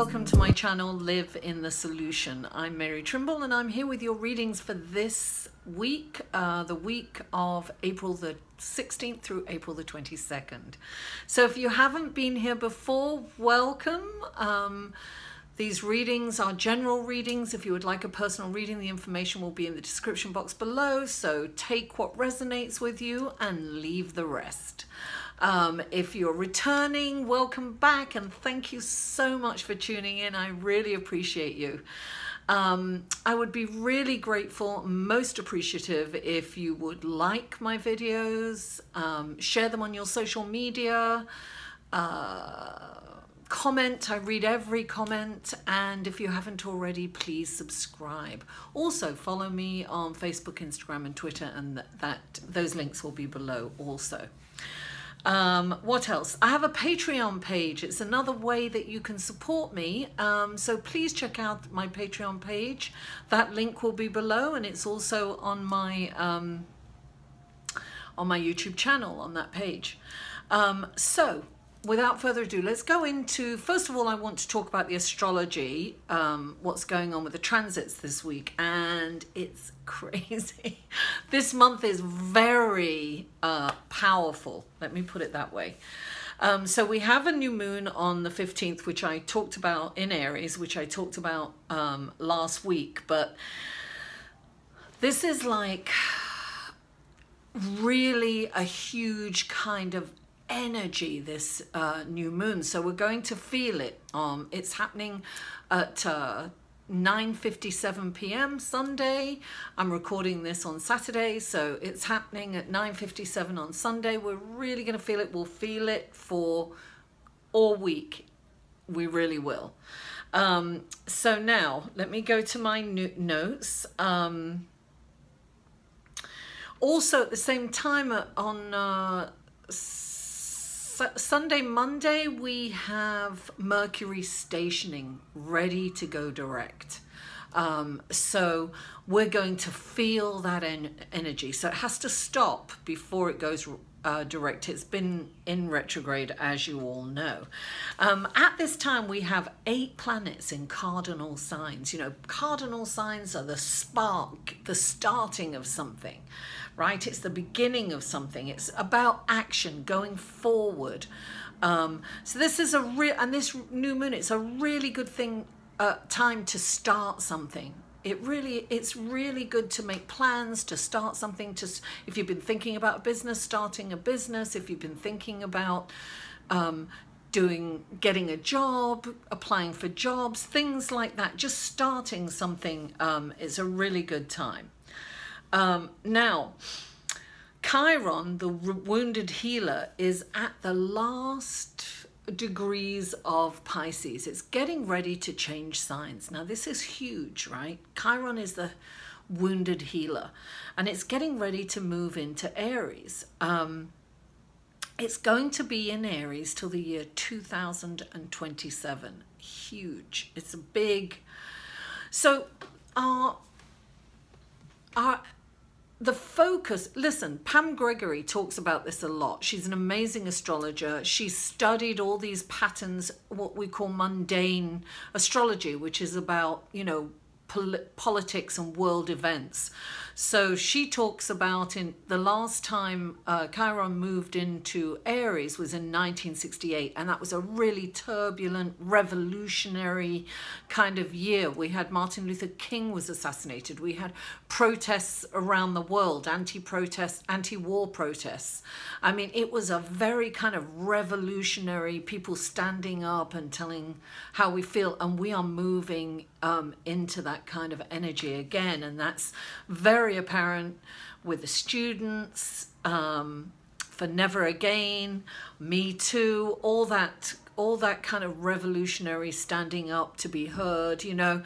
welcome to my channel, Live in the Solution. I'm Mary Trimble and I'm here with your readings for this week, the week of April the 16th through April the 22nd. So if you haven't been here before, welcome. These readings are general readings. If you would like a personal reading, the information will be in the description box below. So take what resonates with you and leave the rest. If you're returning, welcome back and thank you so much for tuning in. I really appreciate you. I would be really grateful, most appreciative if you would like my videos, share them on your social media, comment. I read every comment, and if you haven't already, please subscribe. Also follow me on Facebook, Instagram and Twitter, and those links will be below also. What else? I have a Patreon page. It's another way that you can support me. So please check out my Patreon page. That link will be below, and it's also on my YouTube channel on that page. So without further ado, let's go into, first of all, I want to talk about the astrology, what's going on with the transits this week, and it's crazy. This month is very powerful, let me put it that way. So we have a new moon on the 15th, which I talked about in Aries, which I talked about last week, but this is like really a huge kind of energy, this new moon. So we're going to feel it. It's happening at 9:57 p.m. Sunday. I'm recording this on Saturday, so it's happening at 9:57 on Sunday. We're really going to feel it. We'll feel it for all week. We really will. So now let me go to my notes. Also at the same time on Sunday, Monday, we have Mercury stationing, ready to go direct. So we're going to feel that energy. So it has to stop before it goes direct. It's been in retrograde, as you all know. At this time, we have 8 planets in cardinal signs. You know, cardinal signs are the spark, the starting of something, right? It's the beginning of something. It's about action, going forward. So this is and this new moon, it's a really good thing, time to start something. It's really good to make plans, to start something, if you've been thinking about a business, starting a business, if you've been thinking about getting a job, applying for jobs, things like that, just starting something is a really good time. Now, Chiron, the wounded healer, is at the last degrees of Pisces. It's getting ready to change signs. Now this is huge, right? Chiron is the wounded healer, and it's getting ready to move into Aries. It's going to be in Aries till the year 2027. Huge. It's a big. So the focus, listen, Pam Gregory talks about this a lot. She's an amazing astrologer. She studied all these patterns, what we call mundane astrology, which is about, you know, politics and world events. So she talks about in the last time Chiron moved into Aries was in 1968, and that was a really turbulent, revolutionary kind of year. We had Martin Luther King was assassinated. We had protests around the world, anti-protests, anti-war protests. I mean, it was a very kind of revolutionary, people standing up and telling how we feel, and we are moving into that kind of energy again, and that's very apparent with the students, for Never Again, Me Too, all that kind of revolutionary standing up to be heard, you know,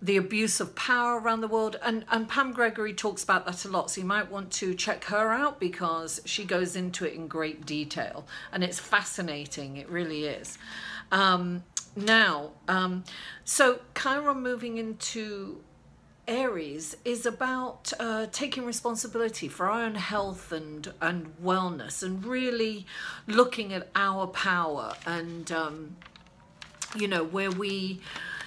the abuse of power around the world, and Pam Gregory talks about that a lot, so you might want to check her out because she goes into it in great detail, and it's fascinating, it really is. Now, so Chiron moving into Aries is about taking responsibility for our own health and wellness, and really looking at our power and you know, where we,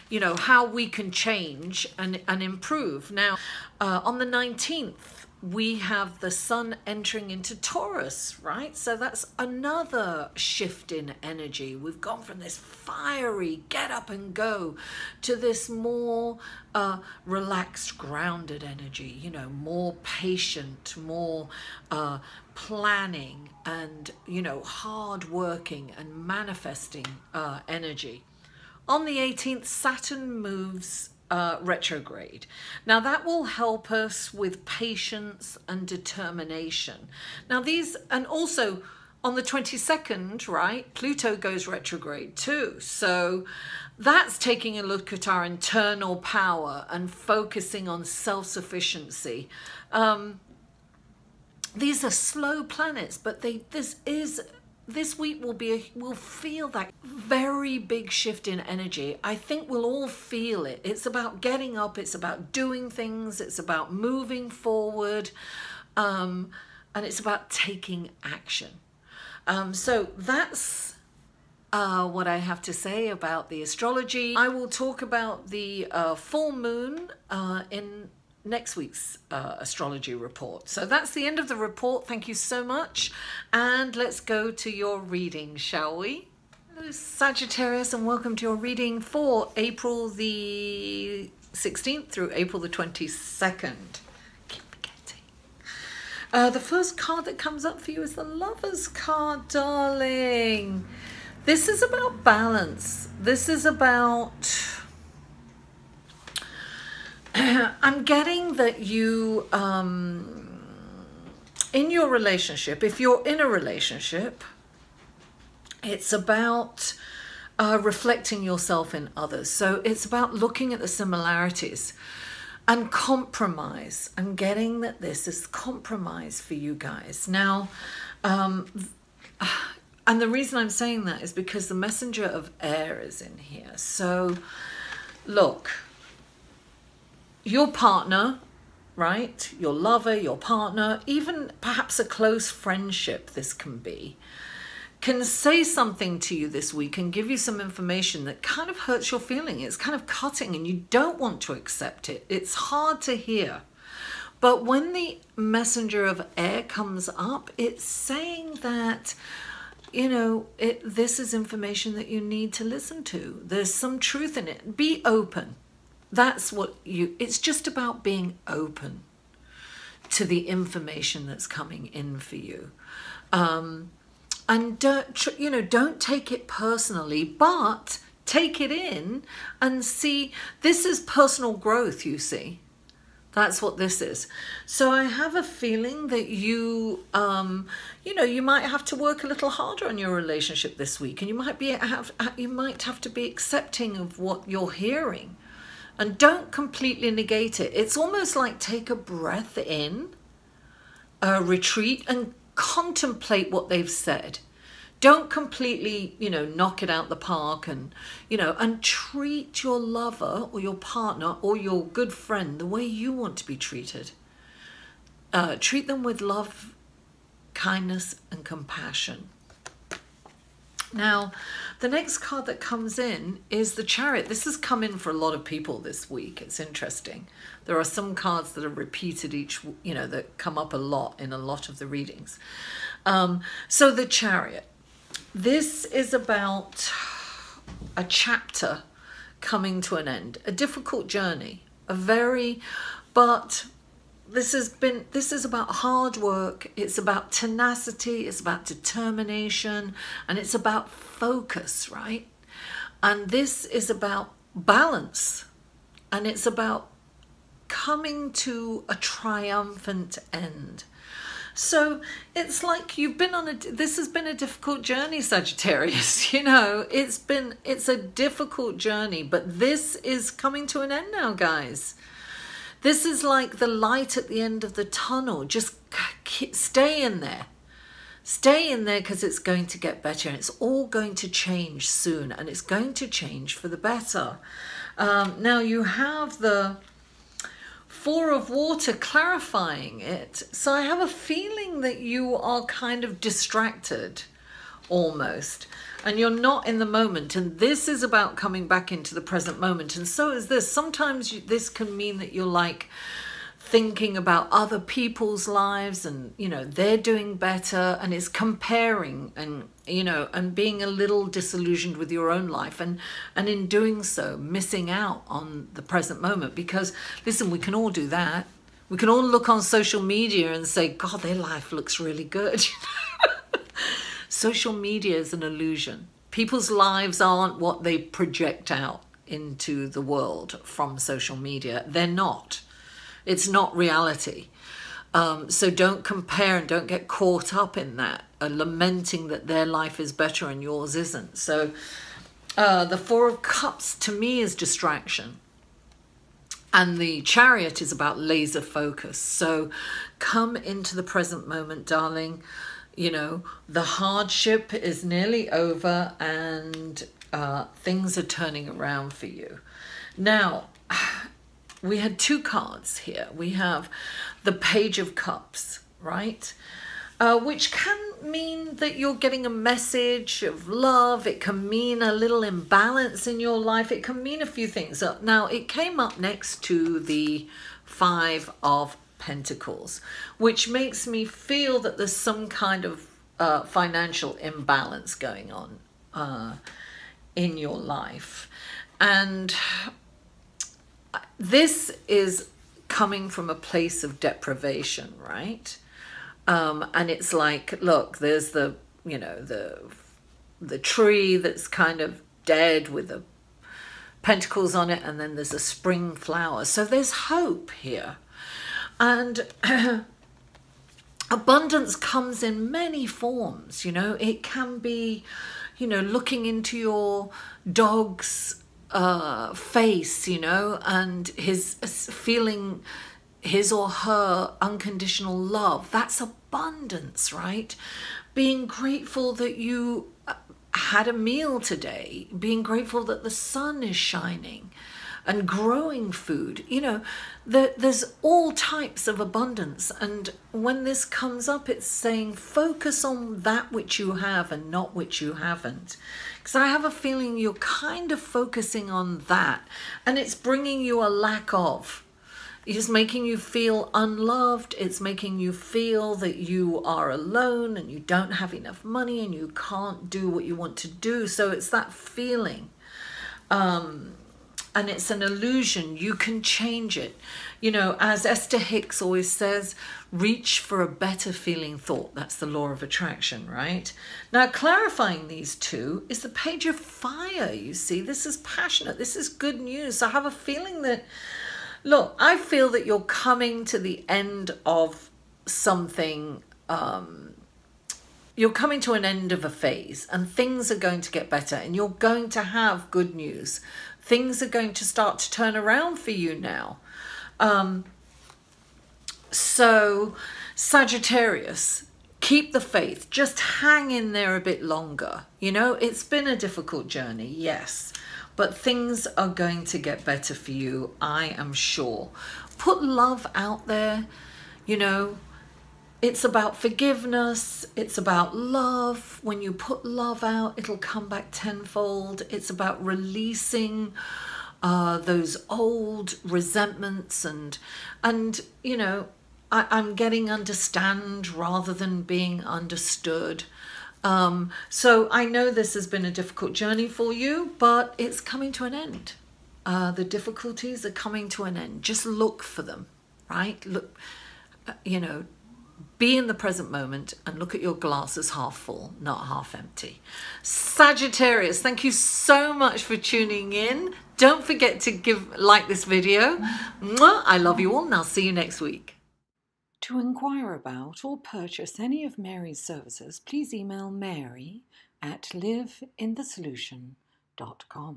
you know, how we can change and improve. Now, on the 19th, we have the sun entering into Taurus, right? So that's another shift in energy. We've gone from this fiery get up and go to this more relaxed, grounded energy, you know, more patient, more planning and, you know, hard working and manifesting energy. On the 18th, Saturn moves retrograde. Now that will help us with patience and determination. Now these, and also on the 22nd, right, Pluto goes retrograde too. So that's taking a look at our internal power and focusing on self-sufficiency. These are slow planets, but this week we'll feel that very big shift in energy. I think we'll all feel it. It's about getting up, it's about doing things, it's about moving forward, and it's about taking action. So that's what I have to say about the astrology. I will talk about the full moon in next week's astrology report. So that's the end of the report. Thank you so much. And let's go to your reading, shall we? Hello, Sagittarius, and welcome to your reading for April the 16th through April the 22nd. Keep forgetting. The first card that comes up for you is the Lover's card, darling. This is about balance. This is about... I'm getting that you, in your relationship, if you're in a relationship, it's about reflecting yourself in others. So it's about looking at the similarities and compromise. I'm getting that this is compromise for you guys. Now, and the reason I'm saying that is because the messenger of air is in here. So look, your partner, right? Your lover, your partner, even perhaps a close friendship, this can say something to you this week and give you some information that kind of hurts your feeling. It's kind of cutting and you don't want to accept it. It's hard to hear. But when the messenger of air comes up, it's saying that, you know, this is information that you need to listen to. There's some truth in it. Be open. That's what it's just about being open to the information that's coming in for you. And don't take it personally, but take it in and see, this is personal growth, you see. That's what this is. So I have a feeling that you might have to work a little harder on your relationship this week, and you might have to be accepting of what you're hearing. And don't completely negate it. It's almost like take a breath in, retreat and contemplate what they've said. Don't completely, knock it out the park and treat your lover or your partner or your good friend the way you want to be treated. Treat them with love, kindness and compassion. Now, the next card that comes in is the Chariot. This has come in for a lot of people this week. It's interesting. There are some cards that are repeated that come up a lot in a lot of the readings. So the Chariot. This is about a chapter coming to an end, a difficult journey, but this is about hard work, it's about tenacity, it's about determination, and it's about focus, right? And this is about balance, and it's about coming to a triumphant end. So it's like this has been a difficult journey, Sagittarius. It's a difficult journey, but this is coming to an end now, guys. This is like the light at the end of the tunnel. Just stay in there. Stay in there because it's going to get better and it's all going to change soon, and it's going to change for the better. Now you have the Four of Water clarifying it. So I have a feeling that you are kind of distracted almost. and you're not in the moment. And this is about coming back into the present moment. And so is this. Sometimes this can mean that you're like thinking about other people's lives and, you know, they're doing better, and it's comparing and, you know, and being a little disillusioned with your own life, and in doing so missing out on the present moment. Because listen, we can all do that. We can all look on social media and say, God, their life looks really good. Social media is an illusion. People's lives aren't what they project out into the world from social media. They're not. It's not reality. So don't compare and don't get caught up in that, lamenting that their life is better and yours isn't. So the Four of Cups to me is distraction. And the Chariot is about laser focus. So come into the present moment, darling. You know, the hardship is nearly over, and things are turning around for you. Now, we had two cards here. We have the Page of Cups, right? Which can mean that you're getting a message of love. It can mean a little imbalance in your life. It can mean a few things. Now, it came up next to the Five of Pentacles, which makes me feel that there's some kind of financial imbalance going on in your life. And this is coming from a place of deprivation, right? And it's like, look, there's the, you know, the tree that's kind of dead with the pentacles on it, and then there's a spring flower. So there's hope here. And abundance comes in many forms, you know. It can be, you know, looking into your dog's face, you know, and his feeling his or her unconditional love. That's abundance, right? Being grateful that you had a meal today, being grateful that the sun is shining and growing food. You know, there's all types of abundance. And when this comes up, it's saying focus on that which you have and not which you haven't. Because I have a feeling you're kind of focusing on that, and it's bringing you a lack of. It's making you feel unloved. It's making you feel that you are alone and you don't have enough money and you can't do what you want to do. So it's that feeling. And it's an illusion. You can change it. You know, as Esther Hicks always says, reach for a better feeling thought. That's the law of attraction, right? Now, clarifying these two is the Page of Fire, you see. This is passionate. This is good news. I have a feeling that, look, I feel that you're coming to the end of something. You're coming to an end of a phase, and things are going to get better, and you're going to have good news. Things are going to start to turn around for you now. So Sagittarius, keep the faith. Just hang in there a bit longer. You know, it's been a difficult journey, yes. But things are going to get better for you, I am sure. Put love out there, you know. It's about forgiveness. It's about love. When you put love out, it'll come back tenfold. It's about releasing those old resentments and you know, I'm getting understand rather than being understood. So I know this has been a difficult journey for you, but it's coming to an end. The difficulties are coming to an end. Just look for them, right? Look, you know, be in the present moment and look at your glass as half full, not half empty. Sagittarius, thank you so much for tuning in. Don't forget to like this video. Mwah, I love you all, and I'll see you next week. To inquire about or purchase any of Mary's services, please email mary@liveinthesolution.com.